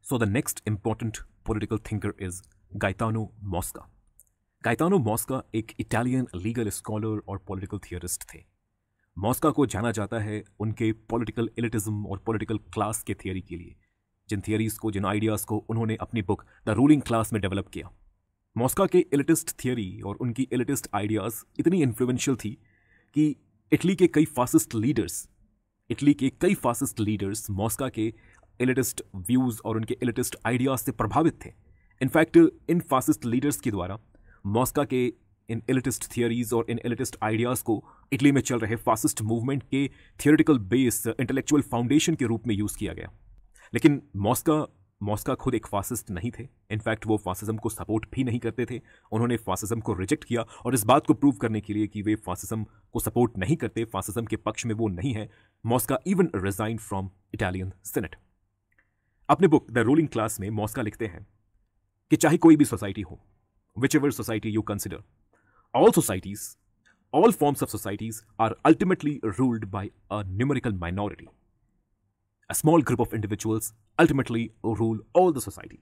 So the next important political thinker is Gaetano Mosca. गाइतानो मॉस्का एक Italian legal scholar और political theorist थे। मॉस्का को जाना जाता है उनके पॉलिटिकल एलिटिज्म और पॉलिटिकल क्लास के थियरी के लिए, जिन थियरीज को, जिन आइडियाज़ को उन्होंने अपनी बुक द रूलिंग क्लास में डेवलप किया। मॉस्का के एलिटिस्ट थियरी और उनकी एलिटिस्ट आइडियाज़ इतनी इन्फ्लुएंशियल थी कि इटली के कई फासिस्ट लीडर्स मॉस्का के एलिटिस्ट व्यूज़ और उनके एलिटिस्ट आइडियाज़ से प्रभावित थे। इनफैक्ट इन फासिस्ट लीडर्स के द्वारा मॉस्का के इन एलिटिस्ट थियरीज और इन एलिटिस्ट आइडियाज़ को इटली में चल रहे फासिस्ट मूवमेंट के थियोरेटिकल बेस, इंटेलेक्चुअल फाउंडेशन के रूप में यूज़ किया गया। लेकिन मॉस्का खुद एक फासिस्ट नहीं थे। इनफैक्ट वो फासिज्म को सपोर्ट भी नहीं करते थे। उन्होंने फासिज्म को रिजेक्ट किया और इस बात को प्रूव करने के लिए कि वे फासिज्म को सपोर्ट नहीं करते, फासिज्म के पक्ष में वो नहीं है, Mosca even resign from Italian senate. अपने बुक द रूलिंग क्लास में मॉस्का लिखते हैं कि चाहे कोई भी सोसाइटी हो, whichever society you consider, all societies, all forms of societies are ultimately ruled by a numerical minority. A small group of individuals ultimately rule all the society.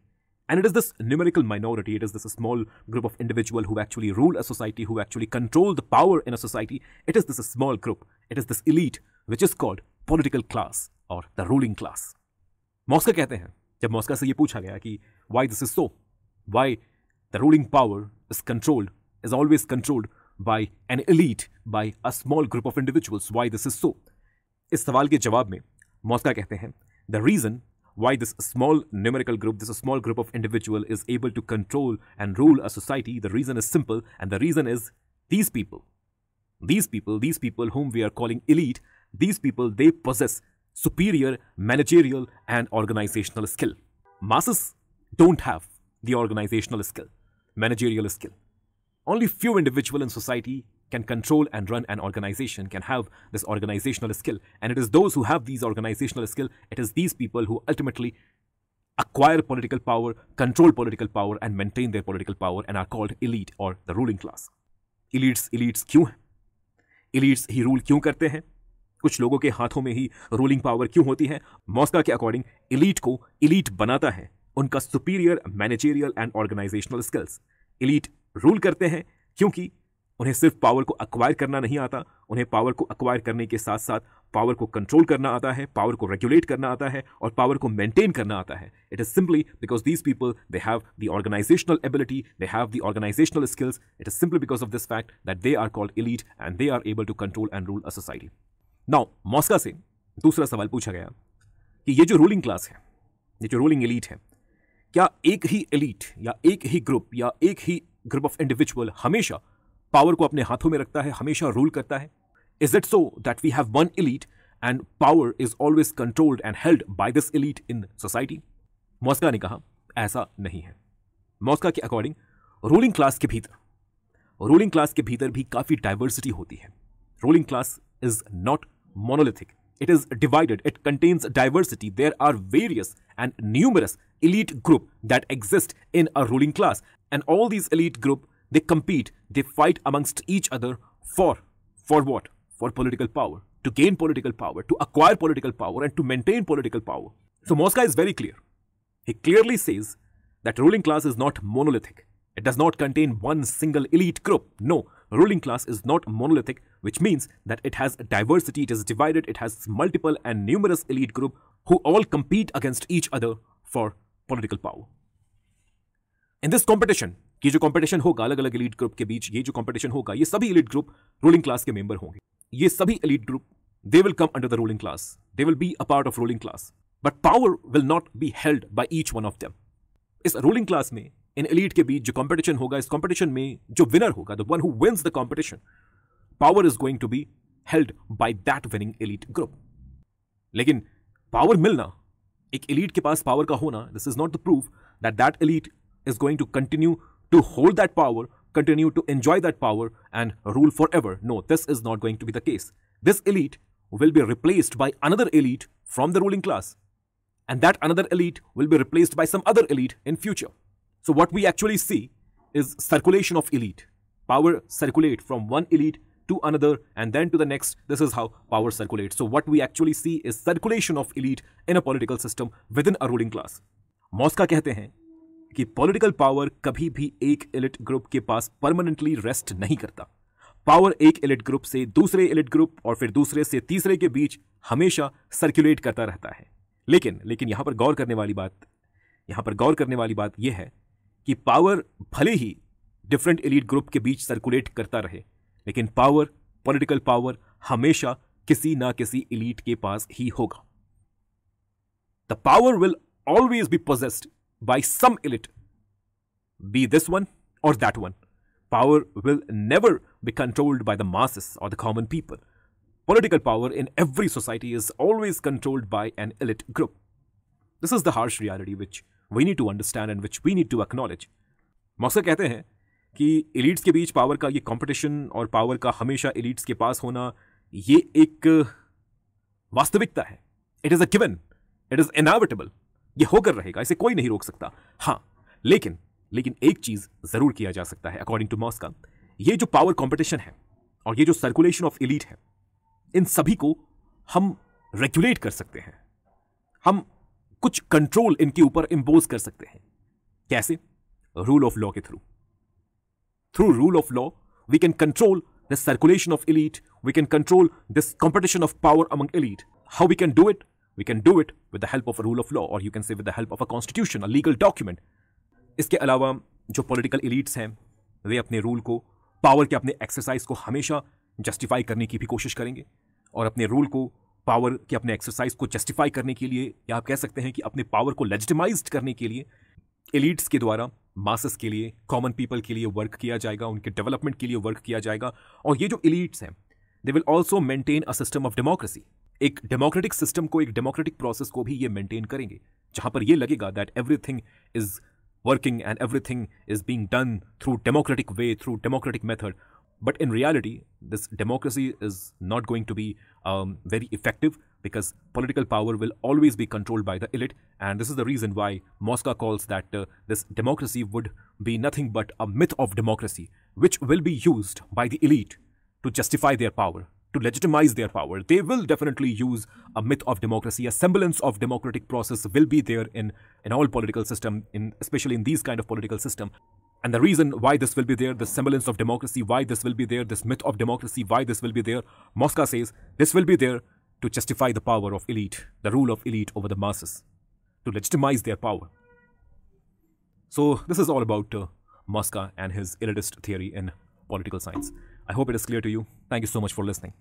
And it is this numerical minority, it is this small group of individuals who actually rule a society, who actually control the power in a society. It is this small group, it is this elite, which is called political class or the ruling class. मॉस्का कहते हैं, जब मॉस्का से ये पूछा गया कि why this is so, why the ruling power is always controlled by an elite, by a small group of individuals. Why this is so? इस सवाल के जवाब में मॉस्का कहते हैं, the reason why this small numerical group, this small group of individual is able to control and rule a society, the reason is simple, and the reason is these people whom we are calling elite, these people, they possess superior managerial and organizational skill. Masses don't have the organizational skill, managerial skill. Only few individuals in society can control and run an organization, can have this organizational skill. And it is those who have these organizational skill, it is these people who ultimately acquire political power, control political power and maintain their political power and are called elite or the ruling class. Elites क्यों हैं? Elites ही rule क्यों करते हैं? कुछ लोगों के हाथों में ही रूलिंग पावर क्यों होती है? मॉस्का के अकॉर्डिंग elite को elite बनाता है उनका superior managerial and organisational skills. Elite rule करते हैं क्योंकि उन्हें सिर्फ पावर को अक्वायर करना नहीं आता, उन्हें पावर को अक्वायर करने के साथ साथ पावर को कंट्रोल करना आता है, पावर को रेगुलेट करना आता है और पावर को मेंटेन करना आता है। It is simply because these people they have the organisational ability, they have the organisational skills. It is simply because of this fact that they are called elite and they are able to control and rule a society. Now Mosca से दूसरा सवाल पूछा गया कि ये जो ruling class है, ये जो रूलिंग एलीट है, क्या एक ही एलीट या एक ही ग्रुप या एक ही ग्रुप ऑफ इंडिविजुअल हमेशा पावर को अपने हाथों में रखता है, हमेशा रूल करता है? Is it so that we have one elite and power is always controlled and held by this elite in society? Mosca ने कहा ऐसा नहीं है। मॉस्का के अकॉर्डिंग रूलिंग क्लास के भीतर भी काफी डाइवर्सिटी होती है। Ruling class is not monolithic. It is divided. It contains diversity. There are various and numerous elite group that exist in a ruling class. And all these elite group, they compete, they fight amongst each other for what? For political power. To gain political power, to acquire political power and to maintain political power. So Mosca is very clear. He clearly says that ruling class is not monolithic. It does not contain one single elite group. No, ruling class is not monolithic, which means that it has diversity, it is divided, it has multiple and numerous elite group who all compete against each other for political power. In this competition, ये जो competition होगा अलग अलग elite group के बीच, ये जो competition होगा, ये सभी elite group ruling class के member होंगे। ये सभी elite group, they will come under the ruling class. They will be a part of ruling class. But power will not be held by each one of them. इस ruling class में इन elite के बीच जो competition होगा, इस competition में जो winner होगा, the one who wins the competition, power is going to be held by that winning elite group. लेकिन पावर मिलना, एक एलीट के पास पावर का होना, this is not the proof that that elite is going to continue to hold that power, continue to enjoy that power and rule forever. No, this is not going to be the case. This elite will be replaced by another elite from the ruling class, and that another elite will be replaced by some other elite in future. So what we actually see is circulation of elite. Power circulate from one elite to another and then to the next. This is how power circulates. So what we actually see is circulation of elite in a political system within a ruling class. मॉस्का कहते हैं कि political power कभी भी एक elite group के पास permanently rest नहीं करता। Power एक एलिट ग्रुप से दूसरे एलिट ग्रुप और फिर दूसरे से तीसरे के बीच हमेशा सर्कुलेट करता रहता है। लेकिन यहां पर गौर करने वाली बात यह है कि पावर भले ही डिफरेंट एलिट ग्रुप के बीच सर्कुलेट करता रहे, लेकिन पॉलिटिकल पावर हमेशा किसी ना किसी एलिट के पास ही होगा। The power will always be possessed by some elite, be this one or that one. Power will never be controlled by the masses or the common people. Political power in every society is always controlled by an elite group. This is the harsh reality which we need to understand and which we need to acknowledge. मॉस्का कहते हैं कि elites के बीच power का ये competition और power का हमेशा elites के पास होना, ये एक वास्तविकता है। It is a given, it is inevitable, ये होकर रहेगा, इसे कोई नहीं रोक सकता। हाँ, लेकिन एक चीज जरूर किया जा सकता है अकॉर्डिंग टू मॉस्का। ये जो पावर कंपटीशन है और ये जो सर्कुलेशन ऑफ एलीट है, इन सभी को हम रेगुलेट कर सकते हैं। हम कुछ कंट्रोल इनके ऊपर इंपोज कर सकते हैं। कैसे? रूल ऑफ लॉ के through rule of law we can control the circulation of elite, we can control this competition of power among elite. How we can do it? We can do it with the help of a rule of law, or you can say with the help of a constitution, a legal document. इसके अलावा जो political elites हैं, वे अपने rule को, power के अपने exercise को हमेशा जस्टिफाई करने की भी कोशिश करेंगे, और अपने रूल को, पावर के अपने एक्सरसाइज को जस्टिफाई करने के लिए, या आप कह सकते हैं कि अपने पावर को लेजिटिमाइज्ड करने के लिए एलीट्स के द्वारा मासेस के लिए, कॉमन पीपल के लिए वर्क किया जाएगा, उनके डेवलपमेंट के लिए वर्क किया जाएगा। और ये जो एलीट्स हैं, they will also maintain a system of democracy. एक डेमोक्रेटिक सिस्टम को, एक डेमोक्रेटिक प्रोसेस को भी ये मेंटेन करेंगे, जहां पर ये लगेगा that everything is working and everything is being done through democratic way, through democratic method. But in reality, this democracy is not going to be very effective, because political power will always be controlled by the elite. And this is the reason why Mosca calls that this democracy would be nothing but a myth of democracy, which will be used by the elite to justify their power, to legitimize their power. They will definitely use a myth of democracy. A semblance of democratic process will be there in all political system, especially in these kind of political system. And the reason why this will be there, the semblance of democracy, why this will be there, this myth of democracy, why this will be there, Mosca says this will be there to justify the power of elite, the rule of elite over the masses, to legitimize their power. So this is all about Mosca and his elitist theory in political science. I hope it is clear to you. Thank you so much for listening.